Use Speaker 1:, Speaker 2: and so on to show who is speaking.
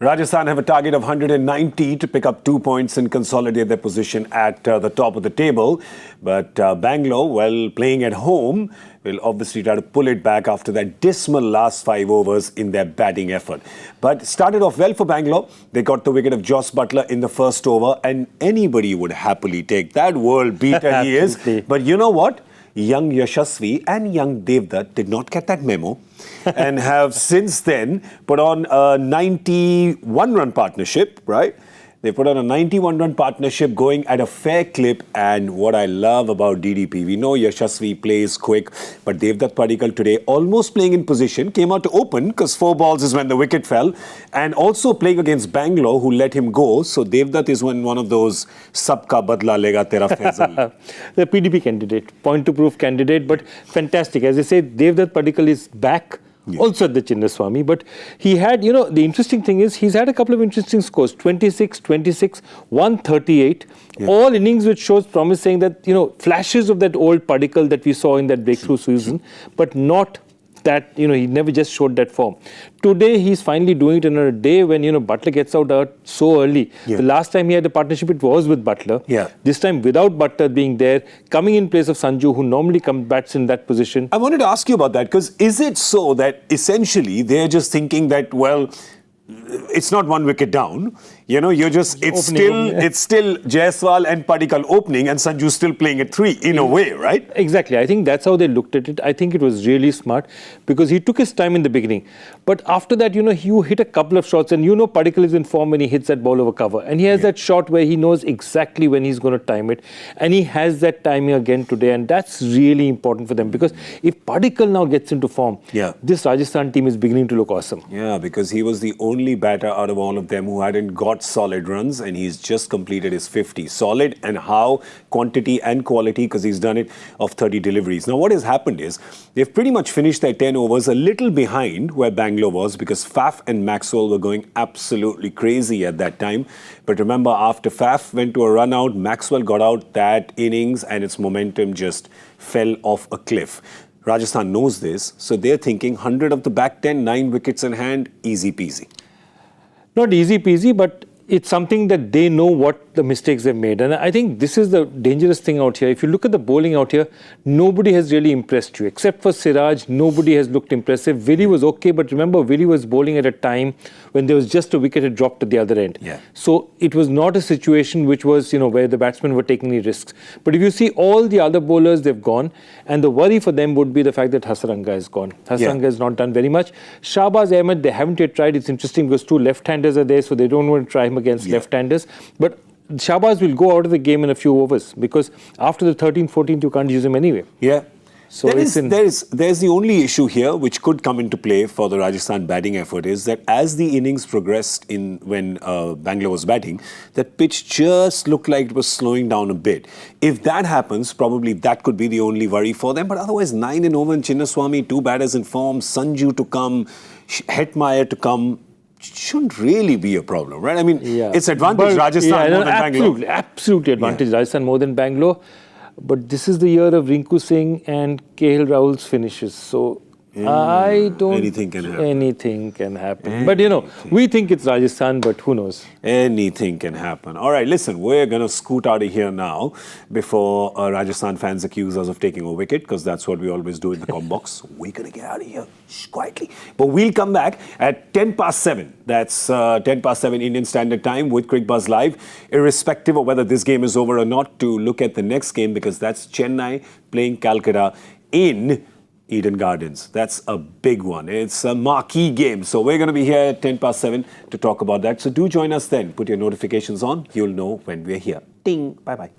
Speaker 1: Rajasthan have a target of 190 to pick up 2 points and consolidate their position at the top of the table. But Bangalore, well, playing at home, will obviously try to pull it back after that dismal last 5 overs in their batting effort. But started off well for Bangalore. They got the wicket of Joss Buttler in the first over, and anybody would happily take that. World beater he is. But you know what? Young Yashasvi and young Devdutt did not get that memo and have since then put on a 91-run partnership, right? They put on a 91-run partnership going at a fair clip. And what I love about DDP, we know Yashasvi plays quick, but Devdutt Padikkal today almost playing in position, came out to open because 4 balls is when the wicket fell, and also playing against Bangalore, who let him go. So Devdutt is one of those sabka badla lega tera Faisal.
Speaker 2: The PDP candidate, point to proof candidate, but fantastic. As I say, Devdutt Padikkal is back. Yeah. Also at the Chinnaswamy, but he had, the interesting thing is he's had a couple of interesting scores, 26, 26, 138, all innings which shows promise, saying that, flashes of that old Padikkal that we saw in that breakthrough season, but not that, he never just showed that form. Today, he's finally doing it in a day when, Buttler gets out so early. Yeah. The last time he had a partnership, it was with Buttler. Yeah. This time, without Buttler being there, coming in place of Sanju, who normally bats in that position.
Speaker 1: I wanted to ask you about that, because is it so that essentially they're just thinking that, well, it's not 1 wicket down, it's still Jaiswal and Padikkal opening and Sanju still playing at 3 in a way, right?
Speaker 2: Exactly. I think that's how they looked at it. I think it was really smart because he took his time in the beginning. But after that, you hit a couple of shots and Padikkal is in form when he hits that ball over cover. And he has that shot where he knows exactly when he's going to time it. And he has that timing again today. And that's really important for them because if Padikkal now gets into form, this Rajasthan team is beginning to look awesome.
Speaker 1: Yeah, because he was the only batter out of all of them who hadn't got solid runs, and he's just completed his 50. Solid, and how? Quantity and quality, because he's done it of 30 deliveries. Now, what has happened is they've pretty much finished their 10 overs a little behind where Bangalore was, because Faf and Maxwell were going absolutely crazy at that time. But remember, after Faf went to a run out, Maxwell got out that innings and its momentum just fell off a cliff. Rajasthan knows this, so they're thinking 100 of the back 10, 9 wickets in hand, easy peasy.
Speaker 2: Not easy peasy, but it's something that they know what the mistakes they've made. And I think this is the dangerous thing out here. If you look at the bowling out here, nobody has really impressed you. Except for Siraj, nobody has looked impressive. Willie was okay, but remember, Willie was bowling at a time when there was just a wicket had dropped at the other end. Yeah. So it was not a situation which was, where the batsmen were taking any risks. But if you see all the other bowlers, they've gone. And the worry for them would be the fact that Hasaranga is gone. Hasaranga has not done very much. Shahbaz Ahmed, they haven't yet tried. It's interesting because 2 left-handers are there, so they don't want to try him against left-handers. But Shahbaz will go out of the game in a few overs because after the 13th, 14th, you can't use him anyway. Yeah. So
Speaker 1: there's the only issue here which could come into play for the Rajasthan batting effort is that as the innings progressed when Bangalore was batting, that pitch just looked like it was slowing down a bit. If that happens, probably that could be the only worry for them. But otherwise, 9 in over in Chinnaswamy, 2 batters in form, Sanju to come, Hetmeyer to come, shouldn't really be a problem, right? I mean, it's advantage Rajasthan more than Bangalore.
Speaker 2: Absolutely advantage Rajasthan more than Bangalore. But this is the year of Rinku Singh and KL Rahul's finishes. So I don't...
Speaker 1: Anything can happen.
Speaker 2: Anything can happen. But, we think it's Rajasthan, but who knows?
Speaker 1: Anything can happen. All right, listen, we're going to scoot out of here now before Rajasthan fans accuse us of taking a wicket, because that's what we always do in the comm box. We're going to get out of here quietly. But we'll come back at 7:10. That's 7:10 Indian Standard Time with Cricbuzz Live, irrespective of whether this game is over or not, to look at the next game, because that's Chennai playing Calcutta in Eden Gardens. That's a big one. It's a marquee game. So we're going to be here at 7:10 to talk about that. So do join us then. Put your notifications on. You'll know when we're here. Ding. Bye-bye.